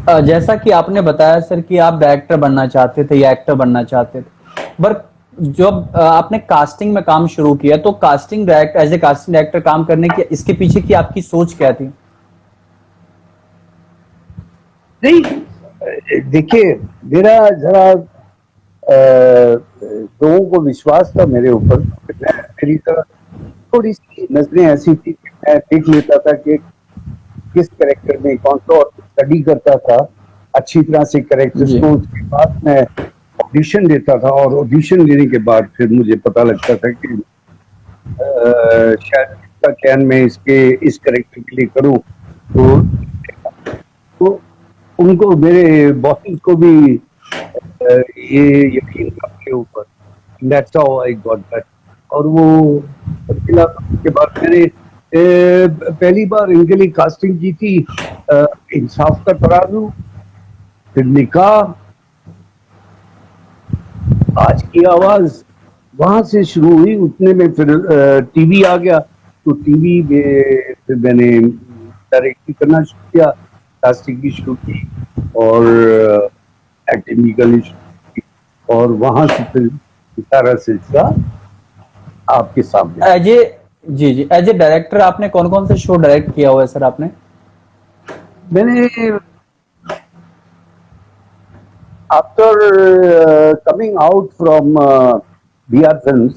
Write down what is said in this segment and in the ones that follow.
जैसा कि आपने बताया सर कि आप डायरेक्टर बनना चाहते थे या एक्टर बनना चाहते थे, पर जब आपने कास्टिंग में काम शुरू किया तो casting director as a casting director काम करने की इसके पीछे की आपकी सोच क्या थी? नहीं, देखिए, मेरा जरा लोगों को विश्वास था मेरे ऊपर। मेरी तरह थोड़ी सी नजरें ऐसी थी कि मैं देख लेता था कि किस कैरेक्टर में कौन सा, और स्टडी करता था अच्छी तरह से कैरेक्टर्स को। उसके बाद मैं ऑडिशन देता था, और ऑडिशन देने के बाद फिर मुझे पता लगता था कि शायद इसका चयन मैं इस कैरेक्टर के लिए करूं। तो उनको, मेरे बॉसेस को भी ये यकीन था मेरे ऊपर। That's how I got that. और वो के बाद मैंने पहली बार इनके लिए कास्टिंग की थी इंसाफ का तराजू, फिर निकाह, आज की आवाज, वहां से शुरू हुई। उतने में फिर टीवी आ गया, तो टीवी में फिर मैंने डायरेक्टिंग करना शुरू किया, कास्टिंग भी शुरू की और एक्टिंग भी करनी शुरू की, और वहां से फिर सारा सिलसिला आपके सामने। एज ए डायरेक्टर आपने कौन कौन से शो डायरेक्ट किया हुआ है सर आपने? मैंने after coming out from BR films,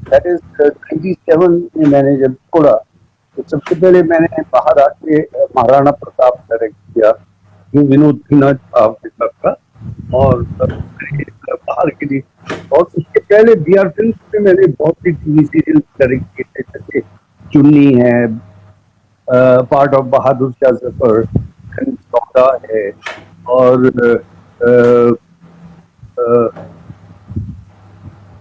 that is 97 में मैंने जब छोड़ा, तो सबसे पहले मैंने बाहर आके महाराणा प्रताप डायरेक्ट किया, जो विनोद खन्ना आपके साथ था, और बाहर के लिए। और उसके पहले BR फिल्म्स में मैंने बहुत सी टीवी सीरियल डायरेक्ट किए थे, जैसे चुन्नी है, पार्ट ऑफ बहादुर शाह जफर, सौदा है, और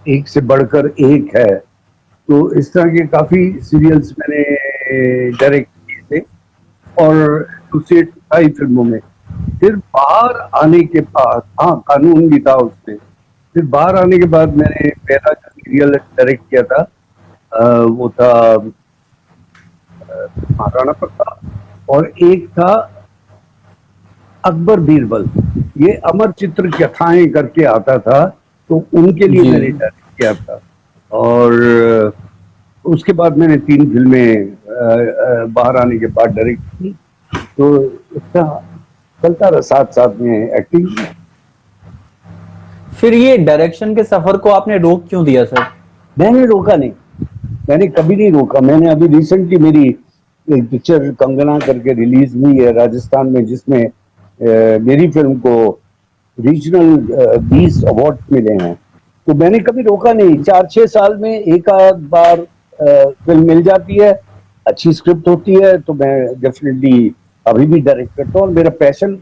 एक से बढ़कर एक है। तो इस तरह के काफी सीरियल्स मैंने डायरेक्ट किए थे, और दूसरे 2 फिल्मों में। फिर बाहर आने के बाद, हाँ, कानून भी था उसमें। फिर बाहर आने के बाद मैंने पहला जो सीरियल डायरेक्ट किया था वो था महाराणा प्रताप, और एक था अकबर बीरबल। ये अमर चित्र कथाएं करके आता था, तो उनके लिए मैंने डायरेक्ट किया था। और उसके बाद मैंने 3 फिल्में बाहर आने के बाद डायरेक्ट की। तो इसका चलता रहा साथ साथ में एक्टिंग। फिर ये डायरेक्शन के सफर को आपने रोक क्यों दिया सर? मैंने रोका नहीं, मैंने कभी नहीं रोका। मैंने अभी रिसेंटली मेरी एक पिक्चर कंगना करके रिलीज हुई है राजस्थान में, जिसमें मेरी फिल्म को रीजनल 20 अवार्ड मिले हैं। तो मैंने कभी रोका नहीं। 4-6 साल में एक आध बार फिल्म मिल जाती है, अच्छी स्क्रिप्ट होती है, तो मैं डेफिनेटली अभी भी डायरेक्ट करता हूँ। और मेरा पैशन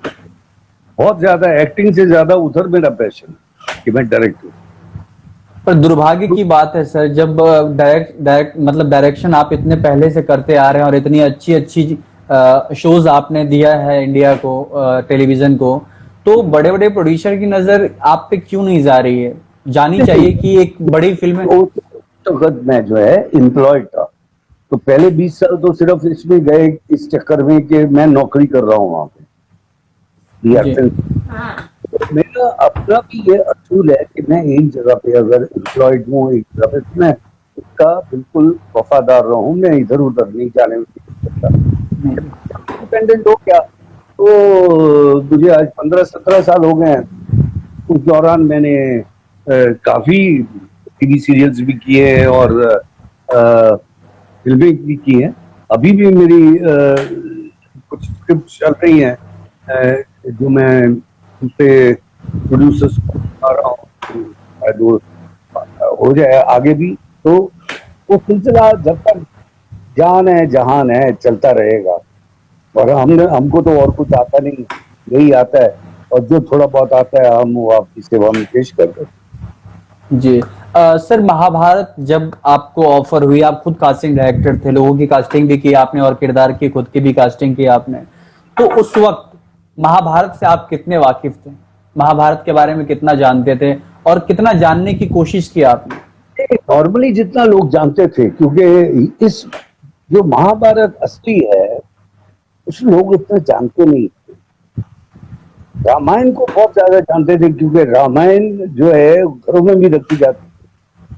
बहुत ज्यादा, एक्टिंग से ज्यादा उधर मेरा पैशन कि मैं डायरेक्ट हूँ। पर दुर्भाग्य की बात है सर, जब मतलब डायरेक्शन आप इतने पहले से करते आ रहे हैं और इतनी अच्छी अच्छी शोज आपने दिया है इंडिया को, टेलीविजन को, तो बड़े बड़े प्रोड्यूसर की नजर आप पे क्यों नहीं जा रही है? जानी चाहिए कि एक बड़ी फिल्म है। तो मैं जो है एम्प्लॉय था, तो पहले 20 साल तो सिर्फ इसमें गए, इस चक्कर में कि मैं नौकरी कर रहा हूँ वहां पे। मेरा अपना भी ये असूल है कि मैं एक जगह पे अगर एम्प्लॉयड हूँ, एक जगह पे, मैं उसका बिल्कुल वफादार रहूं। मैं इधर उधर नहीं जाने में इंडिपेंडेंट हो गया। तो मुझे आज 15-17 साल हो गए हैं। उस दौरान मैंने काफी टीवी सीरियल्स भी किए हैं और फिल्में भी की हैं। अभी भी मेरी कुछ स्क्रिप्ट चल रही हैं जो मैं उनसे प्रोड्यूसर्स को बता रहा हूँ, हो जाए आगे भी। तो वो सिलसिला जब तक जान है जहान है चलता रहेगा। और हमको तो और कुछ आता नहीं, यही आता है, और जो थोड़ा बहुत आता है हम वो आपकी सेवा में पेश करते हैं। जी सर, महाभारत जब आपको ऑफर हुई, आप खुद कास्टिंग डायरेक्टर थे, लोगों की कास्टिंग भी की आपने और किरदार की खुद की भी कास्टिंग की आपने, तो उस वक्त महाभारत से आप कितने वाकिफ थे? महाभारत के बारे में कितना जानते थे और कितना जानने की कोशिश की आपने? नॉर्मली जितना लोग जानते थे, क्योंकि इस जो महाभारत असली है उस लोग इतना जानते नहीं थे। रामायण को बहुत ज्यादा जानते थे, क्योंकि रामायण जो है घरों में भी रखी जाती।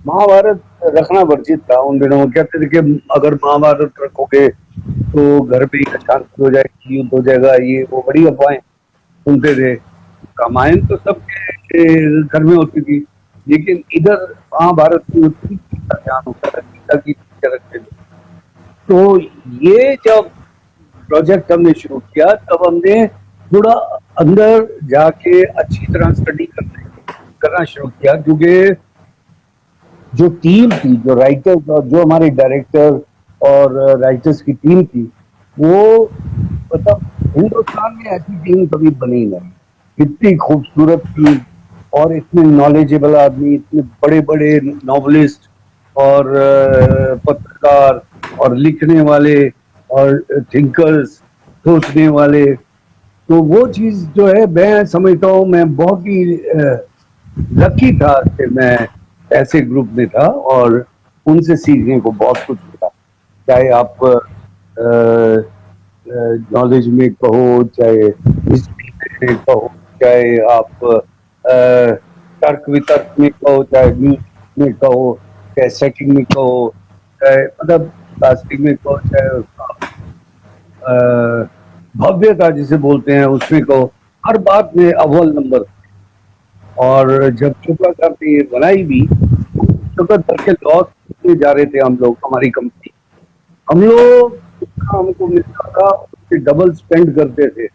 महाभारत रखना वर्जित था उन दिनों में। कहते थे कि अगर महाभारत रखोगे तो घर पे ही अशांति हो जाएगी, युद्ध हो जाएगा, ये वो बड़ी अफवाहें सुनते थे। रामायण तो सबके घर में होती थी, लेकिन इधर महाभारत की उतनी का ध्यान होता था, गीता की पूजा रखते थे। तो ये जब प्रोजेक्ट हमने शुरू किया, तब हमने थोड़ा अंदर जाके अच्छी तरह स्टडी करना शुरू किया, क्योंकि जो टीम थी, जो राइटर्स और जो हमारे डायरेक्टर और राइटर्स की टीम थी, वो मतलब हिंदुस्तान में ऐसी टीम कभी बनी नहीं। इतनी खूबसूरत टीम और इतने नॉलेजेबल आदमी, इतने बड़े बड़े नॉवलिस्ट और पत्रकार और लिखने वाले और थिंकर्स, सोचने वाले। तो वो चीज जो है, मैं समझता हूँ मैं बहुत ही लकी था कि मैं ऐसे ग्रुप में था और उनसे सीखने को बहुत कुछ मिला। चाहे आप नॉलेज में कहो, चाहे हिस्ट्री में कहो, चाहे आप तर्क वितर्क में कहो, चाहे म्यूजिक में कहो, चाहे सेटिंग में कहो, चाहे मतलब कास्टिंग में कहो, चाहे भव्यता जिसे बोलते हैं उसमें कहो, हर बात में अव्वल नंबर। और जब चोपड़ा साहब ने ये बनाई भी, चोपड़ा साहब के लॉस में जा रहे थे हम लोग, हमारी कंपनी, हम लोग हमको मिलता था उससे डबल स्पेंड करते थे।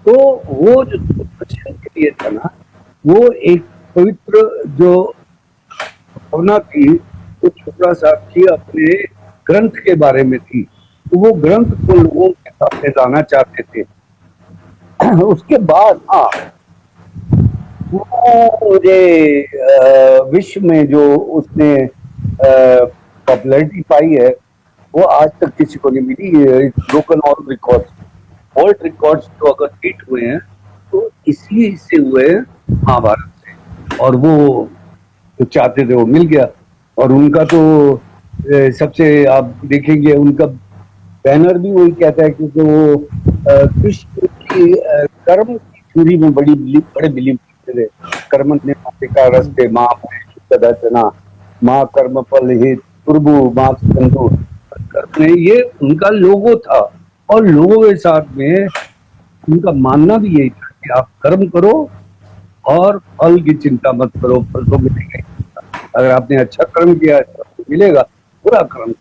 तो वो जो बच्चों के लिए था ना, वो एक पवित्र जो भावना थी, वो चोपड़ा साहब की अपने ग्रंथ के बारे में थी। तो वो ग्रंथ को लोगों के सामने लाना चाहते थे। उसके बाद हाँ, वो मुझे विश्व में जो उसने पॉपुलैरिटी पाई है, वो आज तक किसी को नहीं मिली। Broken all records, world records जो अगर हिट हुए हैं तो इसी से हुए महाभारत से, और वो जो चाहते थे वो मिल गया। और उनका तो सबसे आप देखेंगे उनका बैनर भी वही कहता है, क्योंकि वो कृष्ण की कर्म की थ्योरी में बड़े बिलीव करते थे। कर्म ने का रस्ते माँ कदाचना, माँ कर्म फल हे तुर्बु माँ संतो। ये उनका लोगो था, और लोगों के साथ में उनका मानना भी यही था कि आप कर्म करो और फल की चिंता मत करो, फल तो मिलेगा। अगर आपने अच्छा कर्म किया तो मिलेगा, बुरा कर्म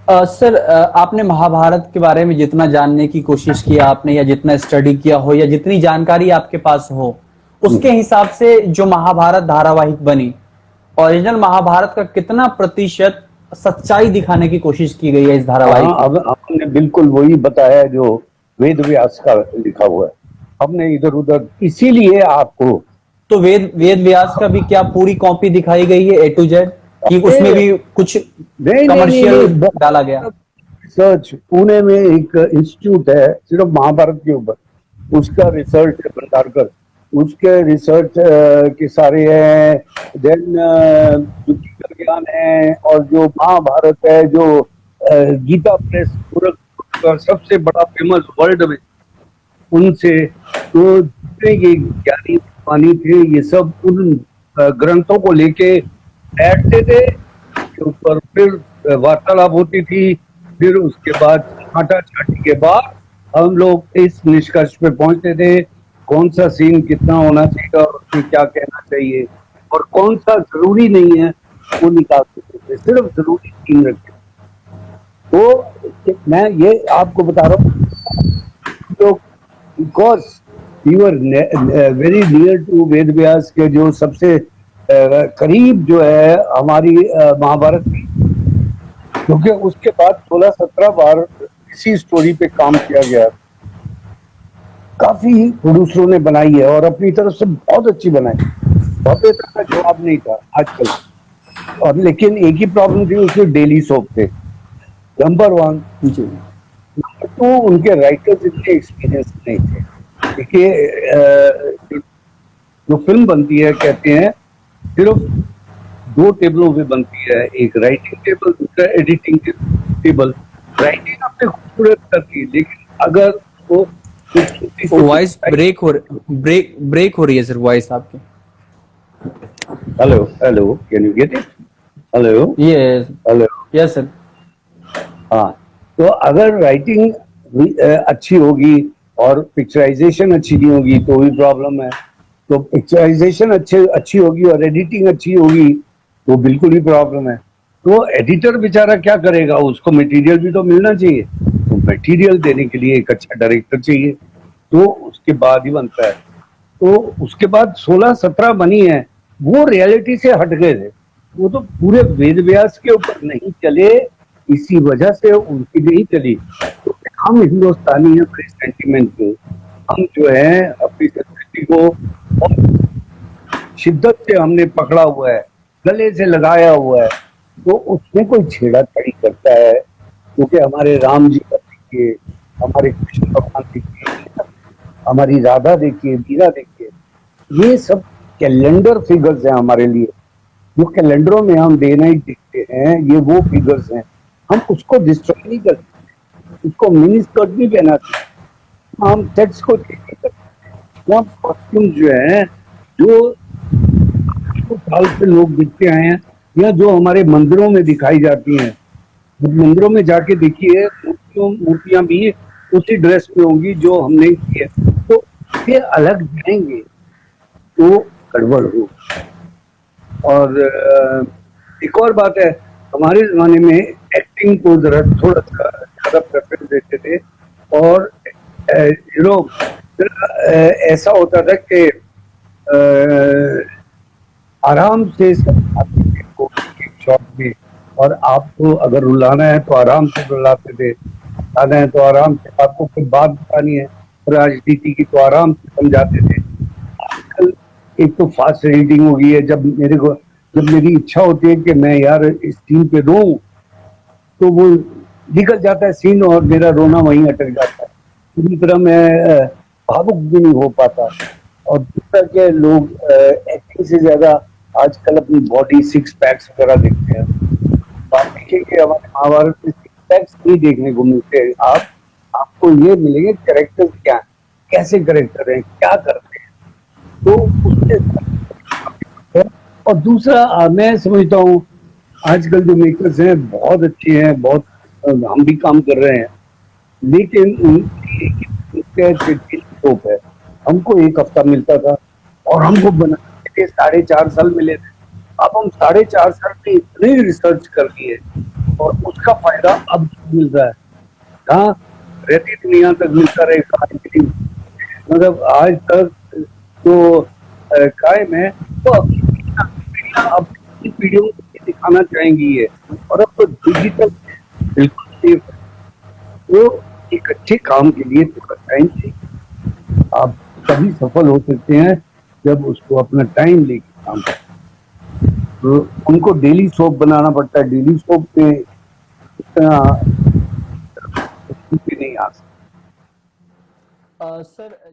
सर, आपने महाभारत के बारे में जितना जानने की कोशिश किया आपने, या जितना स्टडी किया हो, या जितनी जानकारी आपके पास हो, उसके हिसाब से जो महाभारत धारावाहिक बनी, ओरिजिनल महाभारत का कितना प्रतिशत सच्चाई दिखाने की कोशिश की गई है इस धारावाहिक? अब हमने बिल्कुल वही बताया जो वेद व्यास का लिखा हुआ है। हमने इधर उधर इसीलिए आपको तो वेद व्यास का भी क्या पूरी कॉपी दिखाई गई है A to Z, कि उसमें भी कुछ कमर्शियल डाला गया? रिसर्च पुणे में एक इंस्टीट्यूट है सिर्फ महाभारत के ऊपर, उसका रिसर्च है भंडारकर, उसके रिसर्च के सारे हैं। देन ज्ञान है, और जो महाभारत है, जो गीता प्रेस गोरखपुर का सबसे बड़ा फेमस वर्ल्ड में, उनसे तो जितने ये ज्ञानी पानी थे, ये सब उन ग्रंथों को लेके बैठते थे, के ऊपर फिर वार्तालाप होती थी। फिर उसके बाद छाटा छाटी के बाद हम लोग इस निष्कर्ष पे पहुंचते थे, कौन सा सीन कितना होना चाहिए और उसमें क्या कहना चाहिए, और कौन सा जरूरी नहीं है वो निकाल सकते थे, सिर्फ जरूरी सीन रखते। तो मैं ये आपको बता रहा हूँ, तो because you are very near to Ved Vyas के, जो सबसे करीब जो है हमारी महाभारत की, क्योंकि उसके बाद 16-17 बार इसी स्टोरी पे काम किया गया। काफी प्रोड्यूसरों ने बनाई है और अपनी तरफ से बहुत अच्छी बनाई, बहुत का जवाब नहीं था आजकल। और लेकिन एक ही प्रॉब्लम थी, उसमें डेली सोप थे, नंबर 1। नंबर 2, उनके राइटर्स इतने एक्सपीरियंस नहीं थे। देखिए जो फिल्म बनती है, कहते हैं सिर्फ 2 टेबलों पे बनती है, एक राइटिंग टेबल, दूसरा एडिटिंग टेबल। राइटिंग आपने खूबसूरत करती है, लेकिन अगर वो वॉइस ब्रेक हो रही है सर, वॉइस आपकी। Hello hello, can you get it? Hello yes hello. Yes sir. हाँ, तो अगर राइटिंग अच्छी होगी और पिक्चराइजेशन अच्छी नहीं होगी तो भी प्रॉब्लम है। तो पिक्चराइजेशन अच्छी होगी और एडिटिंग अच्छी होगी तो बिल्कुल ही प्रॉब्लम है। तो एडिटर बेचारा क्या करेगा, उसको मटेरियल भी तो मिलना चाहिए। तो मटेरियल देने के लिए एक अच्छा डायरेक्टर चाहिए, तो उसके बाद ही बनता है। तो उसके बाद 16-17 बनी है, वो रियलिटी से हट गए थे। वो तो पूरे वेद व्यास के ऊपर नहीं चले, इसी वजह से उनकी नहीं चली। तो हम हिंदुस्तानी हैं बड़े सेंटीमेंट के, हम जो है अपनी संस्कृति को बहुत शिद्दत से हमने पकड़ा हुआ है, गले से लगाया हुआ है। तो उसमें कोई छेड़ाछाड़ी करता है, क्योंकि हमारे राम जी का देखिए, हमारे कृष्ण भगवान देखिए, हमारी राधा देखिए, मीरा देखिए, ये सब कैलेंडर फिगर्स हैं हमारे लिए। जो कैलेंडरों में हम डे नाइट देखते हैं, ये वो फिगर्स हैं। हम उसको डिस्ट्रॉय नहीं कर सकते, उसको मिनी स्कर्ट नहीं पहना सकते, हम सेट्स को चेंज नहीं कर सकते। वहाँ कॉस्ट्यूम जो है, जो साल से लोग दिखते आए हैं, या जो हमारे मंदिरों में दिखाई जाती हैं, मंदिरों में जाके देखिए, मूर्तियां भी उसी ड्रेस में होंगी जो हमने की है। तो ये अलग जाएंगे तो गड़बड़ हो। और एक और बात है, हमारे जमाने में एक्टिंग को जरा थोड़ा सा ज्यादा प्रेफरेंस देते थे। और ऐसा होता था कि आराम से सब आते थे एक शॉट में, और आपको अगर रुलाना है तो आराम से रुलाते थे, बताना है तो आराम से, आपको कोई बात बतानी है राजनीति की तो आराम से समझाते थे। आजकल एक तो फास्ट रीडिंग हो गई है। जब मेरी इच्छा होती है कि मैं यार इस सीन पे रो, तो वो निकल जाता है सीन और मेरा रोना वहीं अटक जाता है। पूरी तरह मैं भावुक भी नहीं हो पाता। और दूसरा क्या, लोग एक्टिंग से ज्यादा आजकल अपनी बॉडी सिक्स पैक्स वगैरह देखते हैं। तो आप देखेंगे हमारे महाभारत में सिक्स पैक्स नहीं देखने को मिलते हैं। आपको ये मिलेंगे कैरेक्टर क्या है, कैसे कैरेक्टर है, क्या करते हैं। तो उसके और दूसरा मैं समझता हूँ आजकल जो मेकर्स हैं बहुत अच्छे हैं, बहुत हम भी काम कर रहे हैं, लेकिन उनका स्कोप है। हमको एक हफ्ता मिलता था और हमको बनाने के 4.5 साल मिले थे। अब हम 4.5 साल में इतनी रिसर्च कर लिए और उसका फायदा अब मिल रहा है। कहाँ रहती दुनिया तक मिलता रहेगा, मतलब आज तक जो कायम है, तो अब पीढ़ियों को दिखाना चाहेंगी ये। और अब तो डिजिटल बिल्कुल सेफ है। तो एक अच्छे काम के लिए थोड़ा टाइम चाहिए। आप तभी सफल हो सकते हैं जब उसको अपना टाइम लेके काम करें। तो उनको डेली सोप बनाना पड़ता है, डेली सोप में इतना नहीं आ सकता। सर